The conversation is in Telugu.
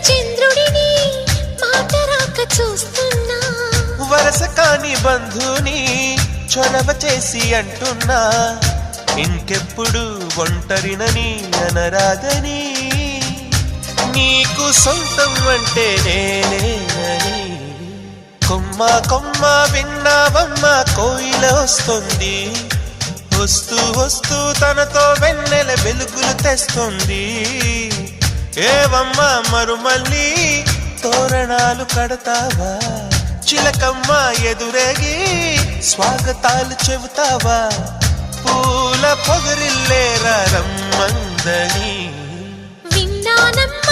చంద్రుడిని మాట రాక చూస్తున్నా వరస కాని బంధుని చొరవ చేసి అంటున్నా ఇంకెప్పుడు ఒంటరినని అనరాదని నీకు సొంతం అంటే నేనేనని కొమ్మ కొమ్మ విన్నావమ్మ కోయిల వస్తుంది వస్తూ వస్తూ తనతో వెన్నెల వెలుగులు తెస్తుంది ఏవమ్మ మరుమల్లి తోరణాలు కడతావా చిలకమ్మ ఎదురేగి స్వాగతాలు చెబుతావా పూల పొగరిల్లేరా రమ్మందని విన్నానమ్మ